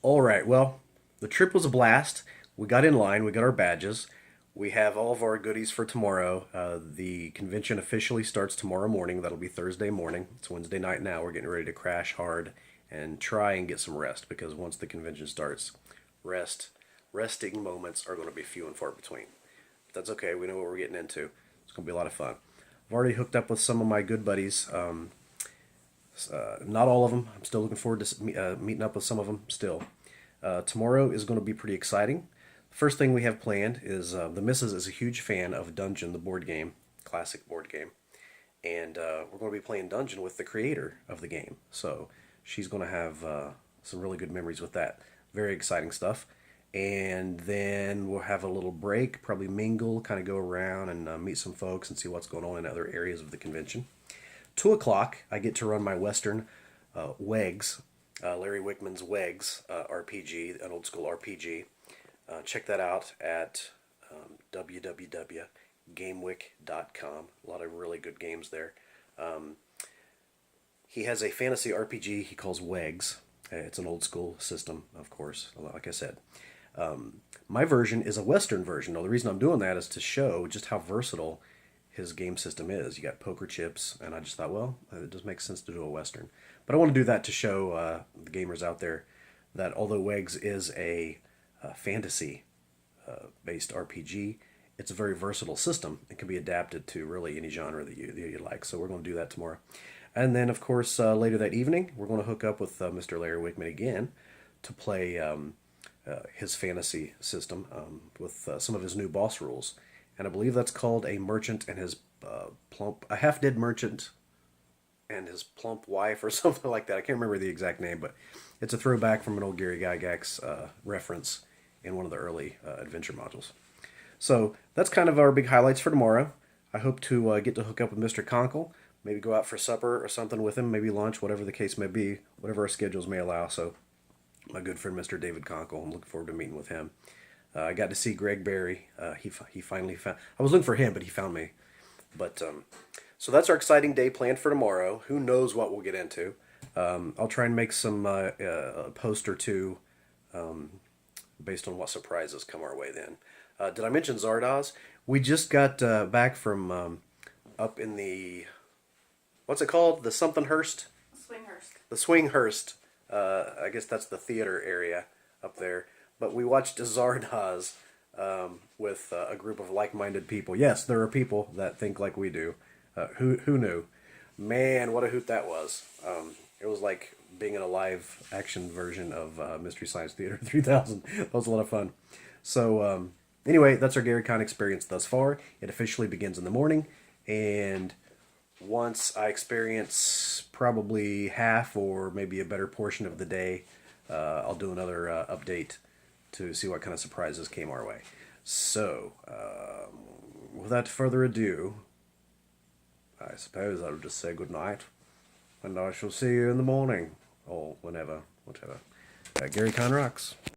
All right, well, the trip was a blast. We got in line, we got our badges. We have all of our goodies for tomorrow. The convention officially starts tomorrow morning. That'll be Thursday morning. It's Wednesday night now. We're getting ready to crash hard and try and get some rest because once the convention starts, resting moments are going to be few and far between. But that's okay. We know what we're getting into. It's going to be a lot of fun. I've already hooked up with some of my good buddies. Not all of them. I'm still looking forward to meeting up with some of them still. Tomorrow is going to be pretty exciting. First thing we have planned is the missus is a huge fan of Dungeon, the board game, classic board game, and we're going to be playing Dungeon with the creator of the game. So she's going to have some really good memories with that. Very exciting stuff. And then we'll have a little break, probably mingle, kind of go around and meet some folks and see what's going on in other areas of the convention. 2 o'clock, I get to run my Western WEGs, Larry Wickman's WEGs RPG, an old school RPG. Check that out at www.gamewick.com. A lot of really good games there. He has a fantasy RPG he calls WEGs. It's an old school system, of course, like I said. My version is a Western version. Now, the reason I'm doing that is to show just how versatile his game system is. You got poker chips, and I just thought, well, it does make sense to do a Western. But I want to do that to show the gamers out there that although WEGs is a fantasy-based RPG, it's a very versatile system. It can be adapted to really any genre that you like. So we're going to do that tomorrow. And then, of course, later that evening, we're going to hook up with Mr. Larry Wickman again to play his fantasy system with some of his new boss rules. And I believe that's called a merchant and his a half-dead merchant and his plump wife or something like that. I can't remember the exact name, but it's a throwback from an old Gary Gygax reference in one of the early adventure modules. So that's kind of our big highlights for tomorrow. I hope to get to hook up with Mr. Conkle, maybe go out for supper or something with him, maybe lunch, whatever the case may be, whatever our schedules may allow. So my good friend Mr. David Conkle, I'm looking forward to meeting with him. I got to see Greg Barry. He finally found. I was looking for him, but he found me. But so that's our exciting day planned for tomorrow. Who knows what we'll get into? I'll try and make some a post or two based on what surprises come our way. Then, did I mention Zardoz? We just got back from up in the what's it called? The something Hurst. Swinghurst. The Swinghurst. I guess that's the theater area up there. But we watched Zardoz with a group of like-minded people. Yes, there are people that think like we do. Who knew? Man, what a hoot that was. It was like being in a live-action version of Mystery Science Theater 3000. That was a lot of fun. So anyway, that's our GaryCon experience thus far. It officially begins in the morning. And once I experience probably half or maybe a better portion of the day, I'll do another update to see what kind of surprises came our way. So, without further ado, I suppose I'll just say good night, and I shall see you in the morning, or whenever, whatever. GaryCon rocks.